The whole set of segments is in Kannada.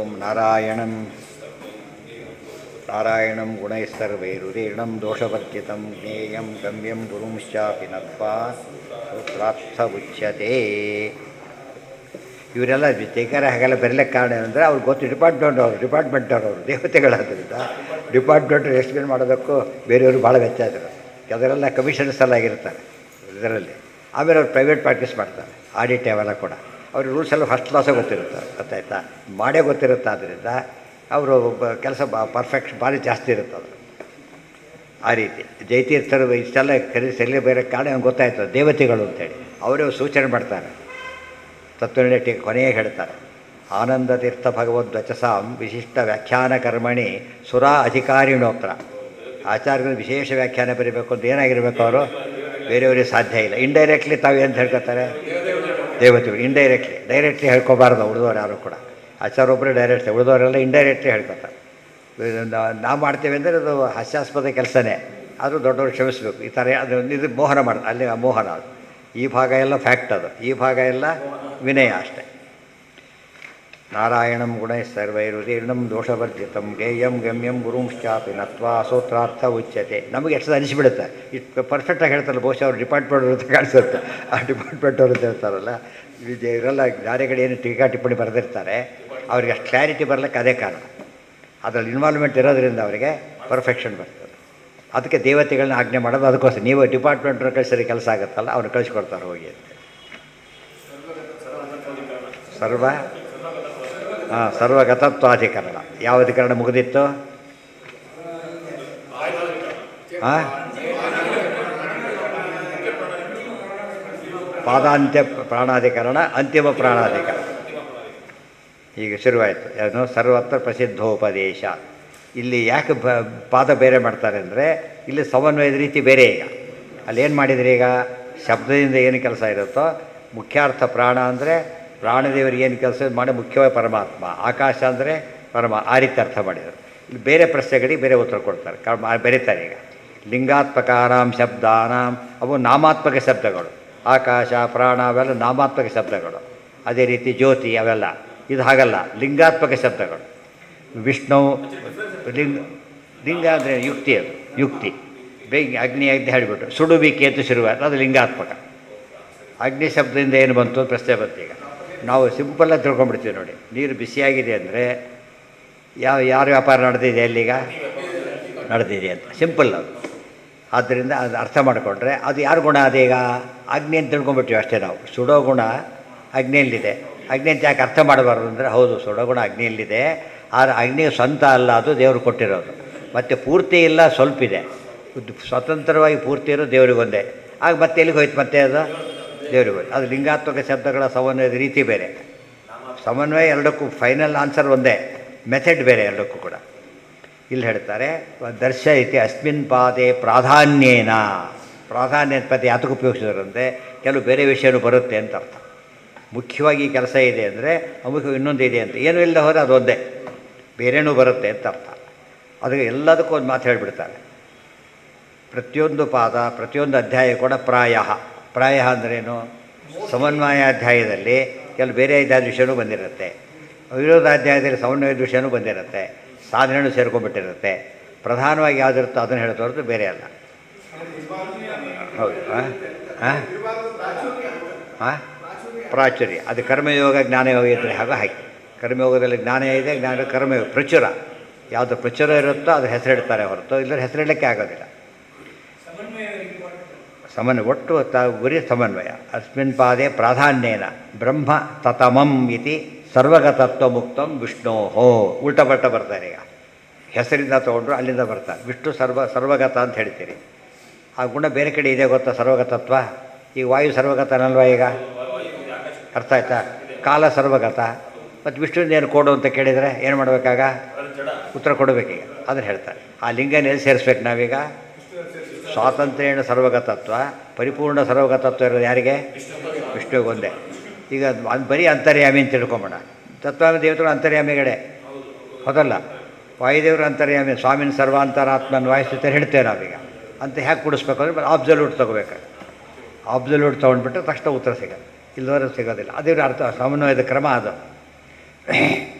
ಓಂ ನಾರಾಯಣಂ ಗುಣೈಸ್ತರ್ವೈರುದೀರ್ಣಂ ದೋಷವರ್ಜಿತಂ ಜ್ಞೇಯಂ ಗಮ್ಯಂ ಗುರುಂಶ್ಚಾಪಿ ನತ್ವಾ ಸೂತ್ರಾರ್ಥ ಉಚ್ಯತೆ. ಇವರೆಲ್ಲ ಟೀಕಾರ ಹಾಗೆಲ್ಲ ಬರಲಿಕ್ಕೆ ಕಾರಣ ಏನಂದರೆ ಅವ್ರಿಗೆ ಗೊತ್ತು ಡಿಪಾರ್ಟ್ಮೆಂಟ್ ಅವರು ದೇವತೆಗಳಾದ್ದರಿಂದ ಡಿಪಾರ್ಟ್ಮೆಂಟ್ ಎಕ್ಸ್ಪ್ಲೇನ್ ಮಾಡೋದಕ್ಕೂ ಬೇರೆಯವರು ಭಾಳ ವ್ಯತ್ಯಾಸ ಇರೋದು. ಅದರೆಲ್ಲ ಕಮಿಷನರ್ಸ್ ಎಲ್ಲ ಆಗಿರ್ತಾರೆ ಇದರಲ್ಲಿ. ಆಮೇಲೆ ಅವ್ರು ಪ್ರೈವೇಟ್ ಪ್ರಾಕ್ಟೀಸ್ ಮಾಡ್ತಾರೆ, ಆಡಿಟ್ ಅವೆಲ್ಲ ಕೂಡ ಅವ್ರಿಗೆ ರೂಲ್ಸ್ ಎಲ್ಲ ಫಸ್ಟ್ ಕ್ಲಾಸಾಗಿ ಗೊತ್ತಿರುತ್ತೆ, ಗೊತ್ತಾಯ್ತಾ, ಮಾಡೇ ಗೊತ್ತಿರುತ್ತೆ. ಆದ್ದರಿಂದ ಅವರು ಕೆಲಸ ಪರ್ಫೆಕ್ಷನ್ ಭಾರಿ ಜಾಸ್ತಿ ಇರುತ್ತೆ ಅದು. ಆ ರೀತಿ ಜೈತೀರ್ಥರು ಇಷ್ಟೆಲ್ಲ ಕರೆಸಿ ಬೇರೆ ಕಾರಣ ಅವ್ನು ಗೊತ್ತಾಯ್ತು ದೇವತೆಗಳು ಅಂತೇಳಿ ಅವರೇ ಸೂಚನೆ ಮಾಡ್ತಾರೆ. ತತ್ವನಿಷ್ಠೆ ಕೊನೆಯೇ ಹೇಳ್ತಾರೆ, ಆನಂದ ತೀರ್ಥ ಭಗವದ್ವಚಸಾಂ ವಿಶಿಷ್ಟ ವ್ಯಾಖ್ಯಾನ ಕರ್ಮಣಿ ಸುರಾ ಅಧಿಕಾರಿಣೋತ್ರ. ಆಚಾರ್ಯಗಳು ವಿಶೇಷ ವ್ಯಾಖ್ಯಾನ ಬರೀಬೇಕು ಅಂತ ಏನಾಗಿರಬೇಕು, ಅವರು ಬೇರೆಯವರಿಗೆ ಸಾಧ್ಯ ಇಲ್ಲ. ಇಂಡೈರೆಕ್ಟ್ಲಿ ತಾವೇನು ಹೇಳ್ಕೊತಾರೆ, ದೇವತೆಗಳು ಡೈರೆಕ್ಟ್ಲಿ ಹೇಳ್ಕೊಬಾರ್ದು ಉಳಿದವರು ಯಾರು ಕೂಡ. ಆಚಾರ್ಯ ಒಬ್ಬರೇ ಡೈರೆಕ್ಟ್ಲಿ, ಉಳಿದವರೆಲ್ಲ ಇಂಡೈರೆಕ್ಟ್ಲಿ ಹೇಳ್ಕೊತಾರೆ. ನಾವು ಮಾಡ್ತೇವೆ ಅಂದರೆ ಅದು ಹಾಸ್ಯಾಸ್ಪದ ಕೆಲಸನೇ, ಆದರೂ ದೊಡ್ಡವರು ಕ್ಷಮಿಸಬೇಕು. ಈ ಥರ ಅದು ಇದು ಮೋಹನ ಮಾಡ್ತಾರೆ, ಅಲ್ಲಿ ಮೋಹನ ಅದು. ಈ ಭಾಗ ಎಲ್ಲ ಫ್ಯಾಕ್ಟ್, ಅದು ಈ ಭಾಗ ಎಲ್ಲ ವಿನಯ ಅಷ್ಟೆ. ನಾರಾಯಣಂ ಗುಣೈಸ್ತರ್ವೈರುದೀರ್ಣಂ ದೋಷವರ್ಜಿತಂ ಜ್ಞೇಯಂ ಗಮ್ಯಂ ಗುರುಂಶ್ಚಾಪಿ ನತ್ವಾ ಸೂತ್ರಾರ್ಥ ಉಚ್ಯತೆ. ನಮಗೆ ಎಷ್ಟು ಅನಿಸಿಬಿಡುತ್ತೆ, ಇಷ್ಟು ಪರ್ಫೆಕ್ಟಾಗಿ ಹೇಳ್ತಾರಲ್ಲ, ಬಹುಶಃ ಅವ್ರು ಡಿಪಾರ್ಟ್ಮೆಂಟ್ ಅಂತ ಕಾಣಿಸುತ್ತೆ. ಆ ಡಿಪಾರ್ಟ್ಮೆಂಟ್ ಅವರು ಅಂತ ಹೇಳ್ತಾರಲ್ಲ, ಇವರೆಲ್ಲ ಜ್ಞಾನಿಗಳು ಏನು ಟೀಕಾ ಟಿಪ್ಪಣಿ ಬರೆದಿರ್ತಾರೆ, ಅವ್ರಿಗೆ ಅಷ್ಟು ಕ್ಲಾರಿಟಿ ಬರಲಿಕ್ಕೆ ಅದೇ ಕಾರಣ. ಅದರಲ್ಲಿ ಇನ್ವಾಲ್ವ್ಮೆಂಟ್ ಇರೋದ್ರಿಂದ ಅವರಿಗೆ ಪರ್ಫೆಕ್ಷನ್ ಬರ್ತದೆ. ಅದಕ್ಕೆ ದೇವತೆಗಳನ್ನ ಆಜ್ಞೆ ಮಾಡೋದು ಅದಕ್ಕೋಸ್ಕರ. ನೀವು ಡಿಪಾರ್ಟ್ಮೆಂಟ್ನ ಕಳಿಸಿದ್ರೆ ಕೆಲಸ ಆಗುತ್ತಲ್ಲ, ಅವ್ರು ಕಳಿಸ್ಕೊಡ್ತಾರೆ ಹೋಗಿ ಅಂತ. ಸರ್ವಗತತ್ವಾಧಿಕರಣ. ಯಾವ ಅಧಿಕರಣ ಮುಗಿದಿತ್ತು? ಪಾದಾಂತ್ಯ ಪ್ರಾಣಾಧಿಕರಣ, ಅಂತಿಮ ಪ್ರಾಣಾಧಿಕರಣ. ಈಗ ಶುರುವಾಯಿತು. ಏನು? ಸರ್ವತ್ರ ಪ್ರಸಿದ್ಧೋಪದೇಶ. ಇಲ್ಲಿ ಯಾಕೆ ಪಾದ ಬೇರೆ ಮಾಡ್ತಾರೆ ಅಂದರೆ, ಇಲ್ಲಿ ಸಮನ್ವಯದ ರೀತಿ ಬೇರೆ. ಈಗ ಅಲ್ಲಿ ಏನು ಮಾಡಿದರೆ, ಈಗ ಶಬ್ದದಿಂದ ಏನು ಕೆಲಸ ಇರುತ್ತೋ, ಮುಖ್ಯಾರ್ಥ ಪ್ರಾಣ ಅಂದರೆ ಪ್ರಾಣದೇವರಿಗೆ ಏನು ಕೆಲಸ ಮಾಡಿ ಮುಖ್ಯವಾಗಿ ಪರಮಾತ್ಮ, ಆಕಾಶ ಅಂದರೆ ಆ ರೀತಿ ಅರ್ಥ ಮಾಡಿದರು. ಇಲ್ಲಿ ಬೇರೆ ಪ್ರಶ್ನೆಗಳಿಗೆ ಬೇರೆ ಉತ್ತರ ಕೊಡ್ತಾರೆ, ಬೆರೀತಾರೆ. ಈಗ ಲಿಂಗಾತ್ಮಕಾನಾಂ ಶಬ್ದಾನಾಂ, ಅವು ನಾಮಾತ್ಮಕ ಶಬ್ದಗಳು. ಆಕಾಶ ಪ್ರಾಣ ಅವೆಲ್ಲ ನಾಮಾತ್ಮಕ ಶಬ್ದಗಳು. ಅದೇ ರೀತಿ ಜ್ಯೋತಿ ಅವೆಲ್ಲ. ಇದು ಹಾಗಲ್ಲ, ಲಿಂಗಾತ್ಮಕ ಶಬ್ದಗಳು. ವಿಷ್ಣು ಲಿಂಗ ಅಂದರೆ ಯುಕ್ತಿ, ಅದು ಯುಕ್ತಿ. ಬೇಗ ಅಗ್ನಿ ಹೇಳಿಬಿಟ್ಟು ಸುಡುವಿಕೆ ಅಂತ ಶುರುವಾಯಿತು, ಅದು ಲಿಂಗಾತ್ಮಕ. ಅಗ್ನಿ ಶಬ್ದದಿಂದ ಏನು ಬಂತು ಪ್ರಶ್ನೆ ಬಂತು. ಈಗ ನಾವು ಸಿಂಪಲ್ಲಾಗಿ ತಿಳ್ಕೊಂಡ್ಬಿಡ್ತೀವಿ ನೋಡಿ. ನೀರು ಬಿಸಿಯಾಗಿದೆ ಅಂದರೆ ಯಾರು ವ್ಯಾಪಾರ ನಡೆದಿದೆ ಅಲ್ಲೀಗ ನಡೆದಿದೆ ಅಂತ ಸಿಂಪಲ್ ಅದು. ಆದ್ದರಿಂದ ಅದು ಅರ್ಥ ಮಾಡಿಕೊಂಡ್ರೆ ಅದು ಯಾರು ಗುಣ ಅದೀಗ ಅಗ್ನಿ ಅಂತ ತಿಳ್ಕೊಂಡ್ಬಿಡ್ತೀವಿ ಅಷ್ಟೇ ನಾವು. ಸುಡೋ ಗುಣ ಅಗ್ನಿಯಲ್ಲಿದೆ. ಅಗ್ನಿ ಅಂತ ಯಾಕೆ ಅರ್ಥ ಮಾಡಬಾರ್ದು ಅಂದರೆ, ಹೌದು ಸುಡೋ ಗುಣ ಅಗ್ನಿಯಲ್ಲಿದೆ, ಆದರೆ ಅಗ್ನಿ ಸ್ವಂತ ಅಲ್ಲ, ಅದು ದೇವರು ಕೊಟ್ಟಿರೋದು. ಮತ್ತು ಪೂರ್ತಿ ಇಲ್ಲ, ಸ್ವಲ್ಪ ಇದೆ. ಸ್ವತಂತ್ರವಾಗಿ ಪೂರ್ತಿ ಇರೋದು ದೇವರಿಗೊಂದೇ. ಆಗ ಮತ್ತೆ ಎಲ್ಲಿಗೆ ಹೋಯ್ತು, ಮತ್ತೆ ಅದು ದೇವರಿಗೆ ಹೋಯ್ತು. ಅದು ಲಿಂಗಾತ್ಮಕ ಶಬ್ದಗಳ ಸಮನ್ವಯದ ರೀತಿ ಬೇರೆ. ಸಮನ್ವಯ ಎರಡಕ್ಕೂ ಫೈನಲ್ ಆನ್ಸರ್ ಒಂದೇ, ಮೆಥಡ್ ಬೇರೆ ಎರಡಕ್ಕೂ ಕೂಡ. ಇಲ್ಲಿ ಹೇಳ್ತಾರೆ, ದರ್ಶಯತಿ ಅಸ್ಮಿನ್ ಪಾದೆ ಪ್ರಾಧಾನ್ಯೇನ. ಪ್ರಾಧಾನ್ಯದ ಪದ ಯಾತಕ್ಕೆ ಉಪಯೋಗಿಸಿದ್ರಂತೆ, ಕೆಲವು ಬೇರೆ ವಿಷಯನೂ ಬರುತ್ತೆ ಅಂತ ಅರ್ಥ. ಮುಖ್ಯವಾಗಿ ಕೆಲಸ ಇದೆ ಅಂದರೆ ಅಮುಖ ಇನ್ನೊಂದು ಇದೆ ಅಂತ, ಏನೂ ಇಲ್ಲ ಹೋದರೆ ಅದೊಂದೇ, ಬೇರೆನೂ ಬರುತ್ತೆ ಅಂತ ಅರ್ಥ. ಅದಕ್ಕೆ ಎಲ್ಲದಕ್ಕೂ ಒಂದು ಮಾತು ಹೇಳಿಬಿಡ್ತಾರೆ. ಪ್ರತಿಯೊಂದು ಪಾದ, ಪ್ರತಿಯೊಂದು ಅಧ್ಯಾಯ ಕೂಡ ಪ್ರಾಯ ಅಂದ್ರೇನು, ಸಮನ್ವಯಾಧ್ಯಾಯದಲ್ಲಿ ಕೆಲವು ಬೇರೆ ಇದ್ದಾದ ವಿಷಯನೂ ಬಂದಿರುತ್ತೆ, ವಿರೋಧಾಧ್ಯಾಯದಲ್ಲಿ ಸಮನ್ವಯದ ವಿಷಯನೂ ಬಂದಿರುತ್ತೆ, ಸಾಧನೆಯೂ ಸೇರ್ಕೊಂಡ್ಬಿಟ್ಟಿರುತ್ತೆ. ಪ್ರಧಾನವಾಗಿ ಯಾವುದಿರುತ್ತೋ ಅದನ್ನು ಹೇಳ್ತಾ ಹೊರತು ಬೇರೆ ಅಲ್ಲ. ಹೌದು. ಪ್ರಾಚುರ್ಯ ಅದು ಕರ್ಮಯೋಗ ಜ್ಞಾನಯೋಗ ಇದ್ದರೆ ಹಾಗೆ ಕರ್ಮಯೋಗದಲ್ಲಿ ಜ್ಞಾನ ಇದೆ, ಕರ್ಮಯೋಗ ಪ್ರಚುರ. ಯಾವುದು ಪ್ರಚುರ ಇರುತ್ತೋ ಅದು ಹೆಸರಿಡ್ತಾರೆ ಹೊರತು ಇಲ್ಲದ್ರೆ ಹೆಸರಿಡಲಿಕ್ಕೆ ಆಗೋದಿಲ್ಲ. ಸಮನ್ವಯ ಒಟ್ಟು ಗುರಿ ಸಮನ್ವಯ. ಅಸ್ಮಿನ್ ಪಾದೆ ಪ್ರಾಧಾನ್ಯೇನ ಬ್ರಹ್ಮ ತತಮಂ ಇತಿ ಸರ್ವಗತತ್ವ ಮುಕ್ತಂ ವಿಷ್ಣೋಹೋ. ಉಲ್ಟಾ ಪಲ್ಟ ಬರ್ತಾರೆ. ಈಗ ಹೆಸರಿಂದ ತೊಗೊಂಡ್ರು ಅಲ್ಲಿಂದ ಬರ್ತಾರೆ. ವಿಷ್ಣು ಸರ್ವಗತ ಅಂತ ಹೇಳ್ತೀರಿ. ಆ ಗುಣ ಬೇರೆ ಕಡೆ ಇದೆ ಗೊತ್ತಾ, ಸರ್ವಗತತ್ವ. ಈಗ ವಾಯು ಸರ್ವಗತನಲ್ವ, ಈಗ ಅರ್ಥ ಆಯ್ತಾ? ಕಾಲ ಸರ್ವಗತ. ಮತ್ತು ವಿಷ್ಣುವಿನೇನು ಕೊಡು ಅಂತ ಕೇಳಿದರೆ ಏನು ಮಾಡಬೇಕಾಗ ಉತ್ತರ ಕೊಡಬೇಕೀಗ. ಅದನ್ನು ಹೇಳ್ತಾರೆ. ಆ ಲಿಂಗನ ಎಲ್ಲಿ ಸೇರಿಸ್ಬೇಕು ನಾವೀಗ? ಸ್ವಾತಂತ್ರ್ಯೇಣ ಸರ್ವಗತತ್ವ, ಪರಿಪೂರ್ಣ ಸರ್ವಗತತ್ವ ಇರೋದು ಯಾರಿಗೆ? ವಿಷ್ಣುವಿಗೊಂದೇ. ಈಗ ಅದು ಬರೀ ಅಂತರ್ಯಾಮಿ ಅಂತ ತಿಳ್ಕೊಂಬೋಣ. ತತ್ವಾಮಿ ದೇವತೆಗಳು ಅಂತರ್ಯಾಮಿಗಳೇ, ಹೌದಲ್ಲ? ವಾಯುದೇವರು ಅಂತರ್ಯಾಮಿ, ಸ್ವಾಮಿನ ಸರ್ವಾಂತರಾತ್ಮನ ವಾಯಿಸ್ತಾರೆ ಹೇಳ್ತೇವೆ ನಾವೀಗ. ಅಂತ ಹೇಗೆ ಕೂಡಿಸ್ಬೇಕು ಅಂದರೆ ಆಬ್ಸಲ್ಯೂಟ್ ತೊಗೋಬೇಕು. ಆಬ್ಸಲ್ಯೂಟ್ ತೊಗೊಂಡ್ಬಿಟ್ರೆ ತಕ್ಷಣ ಉತ್ತರ ಸಿಗೋದು, ಇಲ್ಲವರೆ ಸಿಗೋದಿಲ್ಲ. ಅದೇ ಅರ್ಥ ಸಮನ್ವಯದ ಕ್ರಮ ಅದು.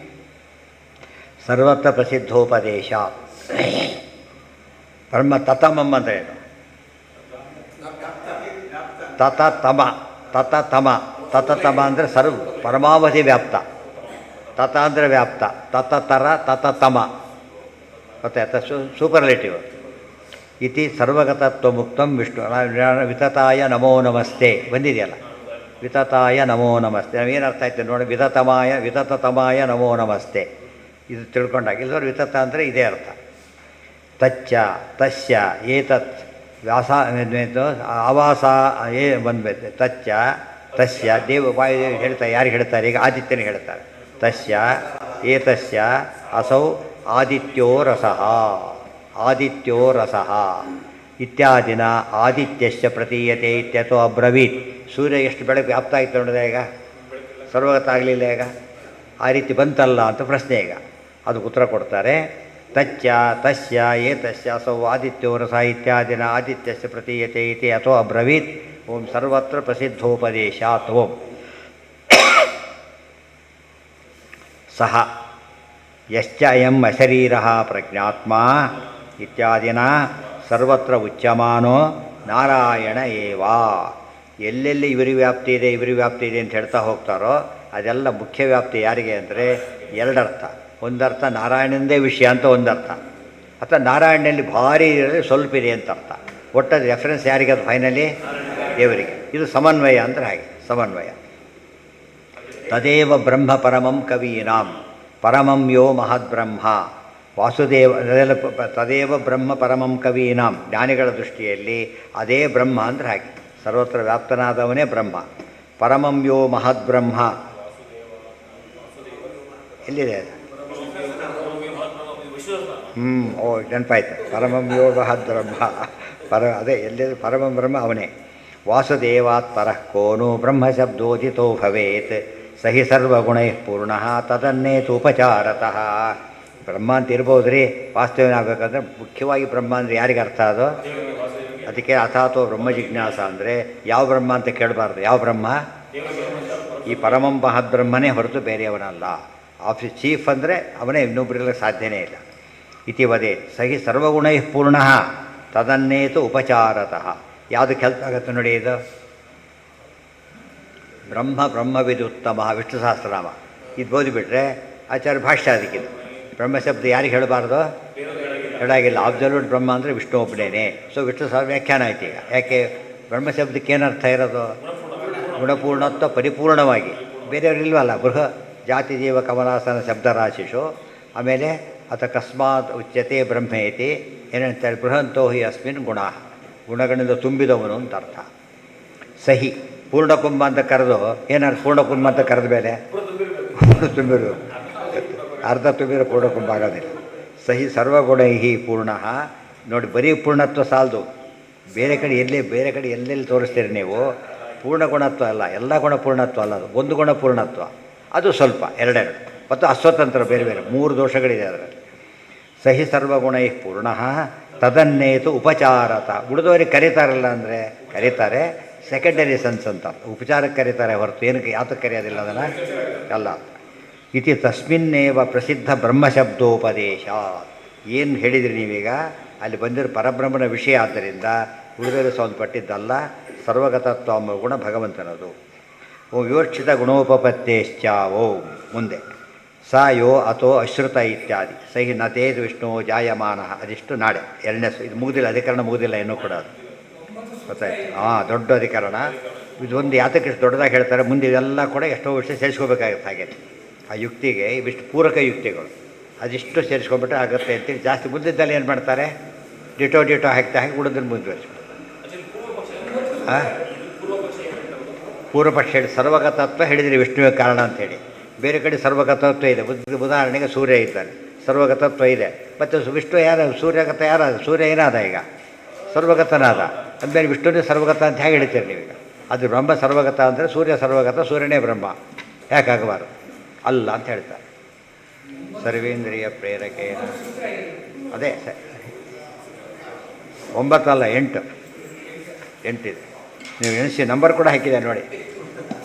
ಸರ್ವತ್ರ ಪ್ರಸಿದ್ಧೋಪದೇಶ. ಬ್ರಹ್ಮ ತತಮಂ ಅಂದರೆ ಏನು? ತತತಮ ತತತಮ ತತತಮ ಅಂದರೆ ಸರ್ವ ಪರಮಾವಧಿ ವ್ಯಾಪ್ತ. ತತ ಅಂದರೆ ವ್ಯಾಪ್ತ. ತತತರ ತತತಮ ಗೊತ್ತಾಯ್ತಾ? ಸೂಪರ್ಲೇಟಿವ್. ಇತಿ ಸರ್ವಗತತ್ವ ಮುಕ್ತಂ ವಿಷ್ಣು ವಿತತಾಯ ನಮೋ ನಮಸ್ತೆ ಬಂದಿದೆಯಲ್ಲ. ವಿತತಾಯ ನಮೋ ನಮಸ್ತೆ ನಾವೇನು ಅರ್ಥ ಆಯ್ತು ನೋಡಿ. ವಿತತತಮಾಯ ನಮೋ ನಮಸ್ತೆ ಇದು ತಿಳ್ಕೊಂಡಾಗ ಇಲ್ಲದವ್ರು ವಿತತ ಅಂದರೆ ಇದೇ ಅರ್ಥ. ತಚ್ಚ ತಸ್ಯ ಏತತ್ ವ್ಯಾಸ ಆವಾಸ ಬಂದ್ಬೇಕು. ತಚ್ಚ ತಸ್ಯ ವಾಯುದೇವ ಹೇಳ್ತಾರೆ. ಯಾರಿಗೆ ಹೇಳ್ತಾರೆ? ಈಗ ಆದಿತ್ಯನಿಗೆ ಹೇಳ್ತಾರೆ. ತಸ್ಯ ಏತಸ್ಯ ಅಸೌ ಆದಿತ್ಯೋ ರಸಃ ಆದಿತ್ಯೋ ರಸಃ ಇತ್ಯಾದಿನ ಆದಿತ್ಯಶ್ಚ ಪ್ರತೀಯತೆ ಇತ್ಯಥೋ ಅಬ್ರವೀತ್. ಸೂರ್ಯ ಎಷ್ಟು ಬೆಳಗ್ಗೆ ವ್ಯಾಪ್ತ ಆಯಿತು ನೋಡಿದೆ ಈಗ. ಸರ್ವಗತ ಆಗಲಿಲ್ಲ ಈಗ. ಆ ರೀತಿ ಬಂತಲ್ಲ ಅಂತ ಪ್ರಶ್ನೆ ಈಗ. ಅದಕ್ಕೆ ಉತ್ತರ ಕೊಡ್ತಾರೆ. ತಚ್ಚ ತಸ್ಯ ಏತಸ್ಯ ಅಸೌ ಆದಿತ್ಯೋ ರಸ ಇತ್ಯಾದಿನ ಆದಿತ್ಯಸ್ಯ ಪ್ರತೀಯತೆ ಇತಿ ಅಥೋ ಅಬ್ರವೀತ್. ಓಂ ಸರ್ವತ್ರ ಪ್ರಸಿದ್ಧೋಪದೇಶಾತ್. ಓಂ ಸಹ ಯಶ್ಚ ಅಯಂ ಅಶರೀರಃ ಪ್ರಜ್ಞಾತ್ಮ ಇತ್ಯಾದಿನ ಸರ್ವತ್ರ ಉಚ್ಯಮಾನೋ ನಾರಾಯಣ ಏವ. ಎಲ್ಲೆಲ್ಲಿ ಇವರಿಗೆ ವ್ಯಾಪ್ತಿ ಇದೆ ಇವರಿಗೆ ವ್ಯಾಪ್ತಿ ಇದೆ ಅಂತ ಹೇಳ್ತಾ ಹೋಗ್ತಾರೋ ಅದೆಲ್ಲ ಮುಖ್ಯ ವ್ಯಾಪ್ತಿ ಯಾರಿಗೆ ಅಂದರೆ ಎರಡರ್ಥ. ಒಂದರ್ಥ ನಾರಾಯಣಂದೇ ವಿಷಯ ಅಂತ ಒಂದರ್ಥ, ಅಥವಾ ನಾರಾಯಣನಲ್ಲಿ ಭಾರಿ ಇರೋದು ಸ್ವಲ್ಪ ಇದೆ ಅಂತ ಅರ್ಥ. ಒಟ್ಟದ ರೆಫರೆನ್ಸ್ ಯಾರಿಗೆ? ಅದು ಫೈನಲಿ ದೇವರಿಗೆ. ಇದು ಸಮನ್ವಯ ಅಂದರೆ ಹಾಗೆ ಸಮನ್ವಯ. ತದೇವ ಬ್ರಹ್ಮ ಪರಮಂ ಕವೀನಾಂ ಪರಮಂ ಯೋ ಮಹದ್ಬ್ರಹ್ಮ ವಾಸುದೇವ. ತದೇವ ಬ್ರಹ್ಮ ಪರಮಂ ಕವೀನಾಂ ಜ್ಞಾನಿಗಳ ದೃಷ್ಟಿಯಲ್ಲಿ ಅದೇ ಬ್ರಹ್ಮ ಅಂದರೆ ಹಾಗೆ. ಸರ್ವತ್ರ ವ್ಯಾಪ್ತನಾದವನೇ ಬ್ರಹ್ಮ. ಪರಮಂ ಯೋ ಮಹದ್ಬ್ರಹ್ಮ ಎಲ್ಲಿದೆ? ಓ ನೆನಪಾಯ್ತು. ಪರಮಂ ಯೋ ಮಹದ್ಬ್ರಹ್ಮ ಅದೇ ಎಲ್ಲಿದೆ? ಪರಮಂ ಬ್ರಹ್ಮ ಅವನೇ. ವಾಸುದೇವಾತ್ ಪರಃ ಕೋನು ಬ್ರಹ್ಮಶಬ್ದೋದಿತೋ ಭವೇತ್ ಸಹಿ ಸರ್ವಗುಣೈ ಪೂರ್ಣಃ ತದನ್ನೇತು ಉಪಚಾರತಃ. ಬ್ರಹ್ಮ ಅಂತ ಇರ್ಬೋದು ರೀ, ವಾಸ್ತವನಾಗಬೇಕಂದ್ರೆ ಮುಖ್ಯವಾಗಿ ಬ್ರಹ್ಮ ಅಂದರೆ ಯಾರಿಗೆ ಅರ್ಥ ಅದು? ಅದಕ್ಕೆ ಅಥಾತೋ ಬ್ರಹ್ಮ ಜಿಜ್ಞಾಸ ಅಂದರೆ ಯಾವ ಬ್ರಹ್ಮ ಅಂತ ಕೇಳಬಾರ್ದು. ಯಾವ ಬ್ರಹ್ಮ? ಈ ಪರಮಂ ಮಹದ್ಬ್ರಹ್ಮನೇ ಹೊರತು ಬೇರೆಯವನಲ್ಲ. ಆಫೀಸ್ ಚೀಫ್ ಅಂದರೆ ಅವನೇ, ಇನ್ನೊಬ್ಬರಿಲ್ಲ ಸಾಧ್ಯನೇ ಇಲ್ಲ. ಇತಿ ವದೇ ಸಹಿ ಸರ್ವಗುಣೈ ಪೂರ್ಣಃ ತದನ್ನೇತು ಉಪಚಾರತಃ. ಯಾವುದು ಕೆಲಸ ಆಗುತ್ತೆ ನೋಡಿ ಇದು? ಬ್ರಹ್ಮವಿದುತ್ತಮ ವಿಷ್ಣು ಸಹಸ್ರನಾಮ ಇದು ಓದಿಬಿಟ್ರೆ ಆಚಾರ್ಯ ಭಾಷ್ಯ ಅದಕ್ಕಿದು. ಬ್ರಹ್ಮಶಬ್ದ ಯಾರಿಗೆ ಹೇಳಬಾರ್ದು? ಹೇಳಾಗಿಲ್ಲ. ಅಬ್ಸಲ್ಯೂಟ್ ಬ್ರಹ್ಮ ಅಂದರೆ ವಿಷ್ಣು ಒಬ್ಬನೇನೆ. ಸೊ ವಿಷ್ಣು ಸಹ ವ್ಯಾಖ್ಯಾನ ಆಯ್ತು ಈಗ. ಯಾಕೆ? ಬ್ರಹ್ಮಶಬ್ದಕ್ಕೆ ಏನರ್ಥ ಇರೋದು? ಗುಣಪೂರ್ಣತ್ವ ಪರಿಪೂರ್ಣವಾಗಿ. ಬೇರೆಯವರು ಇಲ್ವಲ್ಲ. ಬೃಹ ಜಾತಿ ಜೀವ ಕಮಲಾಸನ ಶಬ್ದರಾಶಿಷು. ಆಮೇಲೆ ಕಸ್ಮಾತ್ ಉಚ್ಯತೆ ಬ್ರಹ್ಮೇತಿ ಏನಂತೇಳಿ ಬೃಹಂತೋ ಹಿ ಅಸ್ಮಿನ್ ಗುಣ ಗುಣಗಳಿಂದ ತುಂಬಿದವನು ಅಂತ ಅರ್ಥ. ಸಹಿ ಪೂರ್ಣಕುಂಭ ಅಂತ ಕರೆದು ಏನರ್ಥ? ಪೂರ್ಣಕುಂಭ ಅಂತ ಕರೆದ ಮೇಲೆ ತುಂಬಿರು ಅರ್ಧ ತುಂಬಿರೋ ಪೂರ್ಣಕುಂಭ ಆಗೋದಿಲ್ಲ. ಸಹಿ ಸರ್ವಗುಣೈ ಪೂರ್ಣಃ. ನೋಡಿ, ಬರೀ ಪೂರ್ಣತ್ವ ಸಾಲದು. ಬೇರೆ ಕಡೆ ಎಲ್ಲೆಲ್ಲಿ ತೋರಿಸ್ತೀರಿ ನೀವು? ಪೂರ್ಣ ಗುಣತ್ವ ಅಲ್ಲ, ಎಲ್ಲ ಗುಣ ಪೂರ್ಣತ್ವ ಅಲ್ಲ. ಅದು ಒಂದು ಗುಣ ಪೂರ್ಣತ್ವ, ಅದು ಸ್ವಲ್ಪ ಎರಡೆರಡು. ಮತ್ತು ಅಸ್ವತಂತ್ರ ಬೇರೆ ಬೇರೆ 3 ದೋಷಗಳಿದೆ ಅದರಲ್ಲಿ. ಸಹಿ ಸರ್ವಗುಣೈ ಪೂರ್ಣಃ ತದನ್ನೇತು ಉಪಚಾರತ. ಉಳಿದವರಿಗೆ ಕರೀತಾರಲ್ಲ ಅಂದರೆ ಕರೀತಾರೆ, ಸೆಕೆಂಡರಿ ಸೆನ್ಸ್ ಅಂತ. ಉಪಚಾರಕ್ಕೆ ಕರೀತಾರೆ ಹೊರತು ಏನಕ್ಕೆ ಯಾತಕ್ಕೆ ಕರೆಯೋದಿಲ್ಲ ಅದನ್ನು ಅಲ್ಲ. ಇತಿ ತಸ್ಮಿನ್ನೇವ ಪ್ರಸಿದ್ಧ ಬ್ರಹ್ಮಶಬ್ದೋಪದೇಶ. ಏನು ಹೇಳಿದ್ರಿ ನೀವೀಗ? ಅಲ್ಲಿ ಬಂದಿರೋ ಪರಬ್ರಹ್ಮನ ವಿಷಯ. ಆದ್ದರಿಂದ ಉಳಿದರೆ ಸಂಬಂಧಪಟ್ಟಿದ್ದಲ್ಲ. ಸರ್ವಗತತ್ವ ಎಂಬ ಗುಣ ಭಗವಂತನದು. ಓ ಯೋಚಿತ ಗುಣೋಪಪತ್ತೇಶ್ಚ. ಓಂ ಮುಂದೆ ಸ ಯೋ ಅಥೋ ಅಶ್ರುತ ಇತ್ಯಾದಿ. ಸಹಿ ನತೇದು ವಿಷ್ಣು ಜಾಯಮಾನ. ಅದಿಷ್ಟು ನಾಳೆ ಎರಡನೇ ಇದು ಮುಗಿದಿಲ್ಲ, ಅಧಿಕರಣ ಮುಗಿದಿಲ್ಲ ಇನ್ನೂ ಕೂಡ. ಅದು ಗೊತ್ತಾಯ್ತು? ದೊಡ್ಡ ಅಧಿಕರಣ ಇದೊಂದು. ಯಾತಕ್ಕೆ ಇಷ್ಟು ದೊಡ್ಡದಾಗಿ ಹೇಳ್ತಾರೆ? ಮುಂದೆ ಇದೆಲ್ಲ ಕೂಡ ಎಷ್ಟೋ ವಿಷಯ ಸೇರಿಸ್ಕೋಬೇಕಾಗುತ್ತೆ. ಹಾಗೆ ಆ ಯುಕ್ತಿಗೆ ಇವಿಷ್ಟು ಪೂರಕ ಯುಕ್ತಿಗಳು, ಅದಿಷ್ಟು ಸೇರಿಸ್ಕೊಂಡ್ಬಿಟ್ರೆ ಆಗುತ್ತೆ ಅಂತೇಳಿ ಜಾಸ್ತಿ. ಮುಂದಿದ್ದಲ್ಲಿ ಏನು ಮಾಡ್ತಾರೆ? ಡಿಟೋ ಹಾಕಿ ಉಳಿದನ್ನು ಮುಂದುವರಿಸ್ತಾರೆ. ಪೂರ್ವಪಕ್ಷ ಹೇಳಿ ಸರ್ವಗತತ್ವ ಹೇಳಿದ್ರಿ ವಿಷ್ಣುವಿಗೆ ಕಾರಣ ಅಂಥೇಳಿ. ಬೇರೆ ಕಡೆ ಸರ್ವಗತತ್ವ ಇದೆ. ಉದಾಹರಣೆಗೆ ಸೂರ್ಯ ಇದ್ದಾನೆ, ಸರ್ವಗತತ್ವ ಇದೆ. ಮತ್ತು ವಿಷ್ಣು ಯಾರು? ಸೂರ್ಯಗತ ಯಾರಾದ? ಸೂರ್ಯ ಏನಾದ? ಈಗ ಸರ್ವಗತನಾದ. ಅಂದಮೇಲೆ ವಿಷ್ಣುನೇ ಸರ್ವಗತ ಅಂತ ಹೇಗೆ ಹೇಳ್ತೀರಿ ನೀವೀಗ? ಅದು ಬ್ರಹ್ಮ ಸರ್ವಗತ ಅಂದರೆ ಸೂರ್ಯ ಸರ್ವಗತ, ಸೂರ್ಯನೇ ಬ್ರಹ್ಮ. ಯಾಕಾಗಬಾರ್ದು? ಅಲ್ಲ ಅಂತ ಹೇಳ್ತಾರೆ. ಸರ್ವೇಂದ್ರಿಯ ಪ್ರೇರಕೇನ. ಅದೇ 9 ಅಲ್ಲ 8 ಇದೆ. ನೀವು ಎಣಿಸಿ, ನಂಬರ್ ಕೂಡ ಹಾಕಿದೆ ನೋಡಿ.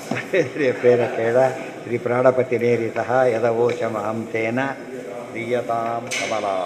ಸರ್ವೇಂದ್ರಿಯ ಪ್ರೇರಕೇಣ ಶ್ರೀ ಪ್ರಾಣಪತಿ ನೇರಿತಃ ಯದವೋಚಮಹಂ ತೇನ ದೀಯತಾಂ ಕಮಲಾ.